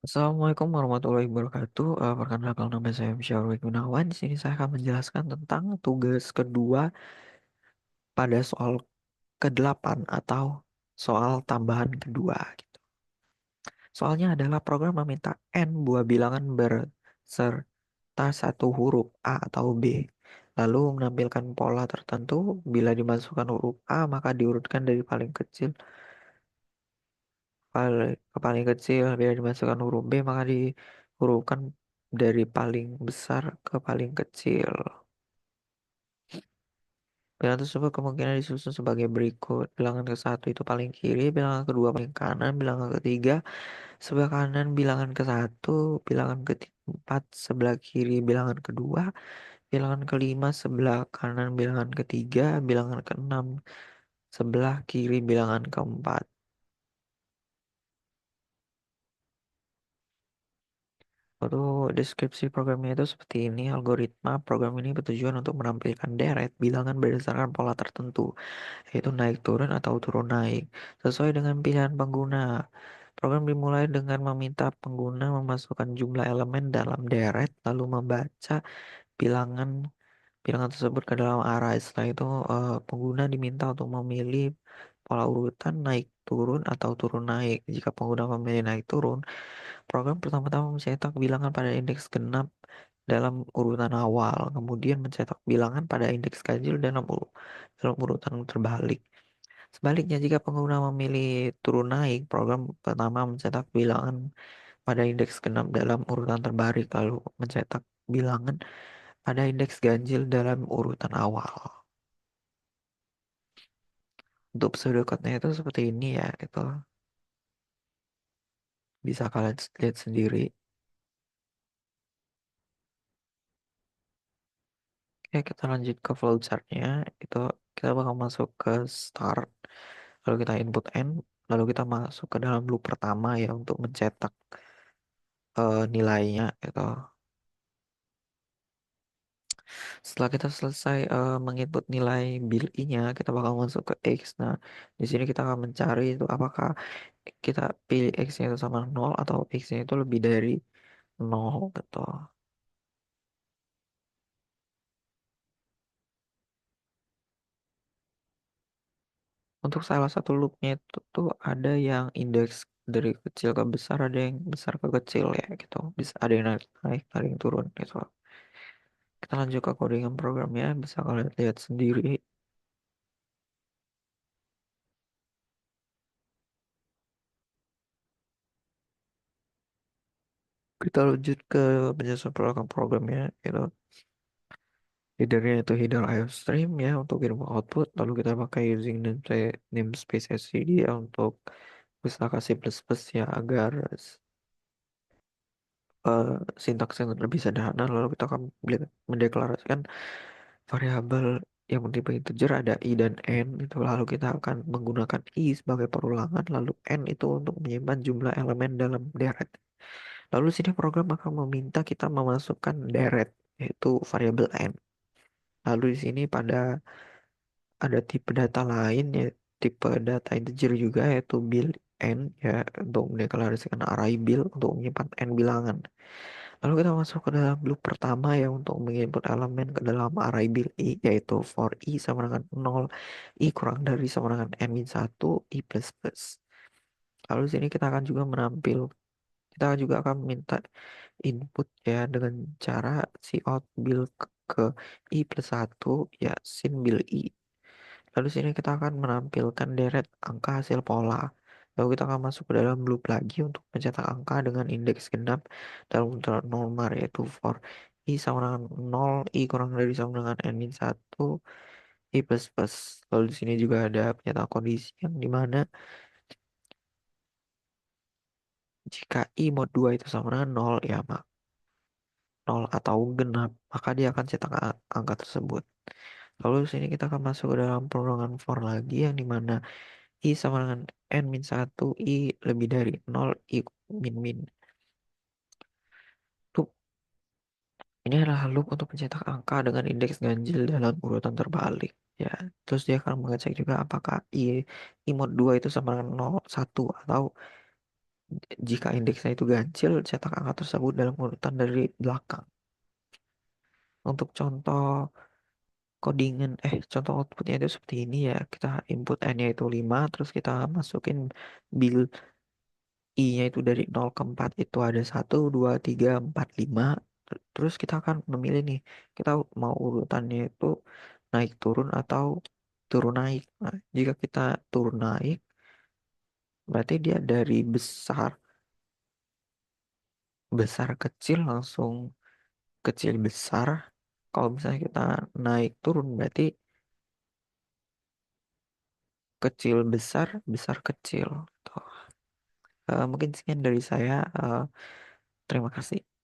Assalamualaikum warahmatullahi wabarakatuh. Perkenalkan nama saya Syarwi Gunawan. Di sini saya akan menjelaskan tentang tugas kedua pada soal ke-8 atau soal tambahan kedua, gitu. Soalnya adalah program meminta n buah bilangan berserta satu huruf A atau B. Lalu menampilkan pola tertentu. Bila dimasukkan huruf A, maka diurutkan dari paling kecil ke paling kecil. Bila dimasukkan huruf B, maka dihurufkan dari paling besar ke paling kecil. Bilangan tersebut kemungkinan disusun sebagai berikut. Bilangan ke satu itu paling kiri, bilangan kedua paling kanan, bilangan ketiga sebelah kanan, bilangan ke satu, bilangan keempat sebelah kiri, bilangan kedua, bilangan kelima sebelah kanan, bilangan ketiga, bilangan keenam sebelah kiri, bilangan keempat. Untuk deskripsi programnya itu seperti ini. Algoritma program ini bertujuan untuk menampilkan deret bilangan berdasarkan pola tertentu, yaitu naik turun atau turun naik, sesuai dengan pilihan pengguna. Program dimulai dengan meminta pengguna memasukkan jumlah elemen dalam deret, lalu membaca bilangan bilangan tersebut ke dalam array. Setelah itu, pengguna diminta untuk memilih pola urutan naik turun atau turun naik. Jika pengguna memilih naik turun, program pertama-tama mencetak bilangan pada indeks genap dalam urutan awal, kemudian mencetak bilangan pada indeks ganjil dalam urutan terbalik. Sebaliknya, jika pengguna memilih turun naik, program pertama mencetak bilangan pada indeks genap dalam urutan terbalik, lalu mencetak bilangan pada indeks ganjil dalam urutan awal. Untuk pseudocode-nya itu seperti ini ya, itu bisa kalian lihat sendiri. Oke, kita lanjut ke flowchart-nya. Itu kita bakal masuk ke start, lalu kita input n, lalu kita masuk ke dalam loop pertama ya untuk mencetak nilainya itu. Setelah kita selesai menginput nilai bill I-nya, kita bakal masuk ke X. Nah, di sini kita akan mencari itu apakah kita pilih X-nya itu sama nol atau X-nya itu lebih dari nol gitu. Untuk salah satu loopnya itu tuh ada yang indeks dari kecil ke besar, ada yang besar ke kecil ya gitu. Bisa ada yang naik, naik, ada yang turun gitu. Kita lanjut ke codingan programnya, bisa kalian lihat sendiri. Kita lanjut ke penyusun programnya gitu. Headernya itu header IOStream ya untuk kirim output. Lalu kita pakai using namespace std ya untuk pustaka C++ ya agar uh, sintaks yang lebih sederhana. Lalu kita akan mendeklarasikan variabel yang bertipe integer ada i dan n itu. Lalu kita akan menggunakan i sebagai perulangan, lalu n itu untuk menyimpan jumlah elemen dalam deret. Lalu sini program akan meminta kita memasukkan deret, yaitu variabel n. Lalu di sini ada tipe data lain ya, tipe data integer juga yaitu build n ya untuk mendeklarasikan array build untuk menyimpan n bilangan. Lalu kita masuk ke dalam loop pertama ya untuk menginput elemen ke dalam array build i, yaitu for i sama dengan 0, i kurang dari sama dengan n min 1, i plus plus. Lalu di sini kita juga akan minta input ya dengan cara cout build ke i plus 1 ya sin build i. Lalu sini kita akan menampilkan deret angka hasil pola. Lalu kita akan masuk ke dalam loop lagi untuk mencetak angka dengan indeks genap dalam urutan nomor yaitu for i sama dengan 0, i kurang dari sama dengan n min 1, i plus plus. Lalu di sini juga ada penyetak kondisi yang dimana jika i mod 2 itu sama dengan 0 ya 0 atau genap, maka dia akan cetak angka tersebut. Lalu di sini kita akan masuk ke dalam perolongan for lagi yang dimana I sama dengan N min 1, I lebih dari 0, I min min. Loop. Ini adalah loop untuk mencetak angka dengan indeks ganjil dalam urutan terbalik. Ya, terus dia akan mengecek juga apakah I mod 2 itu sama dengan 0, 1, atau Jika indeksnya itu ganjil, cetak angka tersebut dalam urutan dari belakang. Untuk contoh outputnya itu seperti ini ya. Kita input n-nya itu 5, terus kita masukin bil i-nya itu dari 0 ke 4 itu ada 1, 2, 3, 4, 5. Terus kita akan memilih nih, kita mau urutannya itu naik turun atau turun naik. Nah, jika kita turun naik, berarti dia dari besar besar kecil langsung kecil besar. Kalau misalnya kita naik turun berarti kecil besar besar kecil. Tuh. Mungkin sekian dari saya. Terima kasih.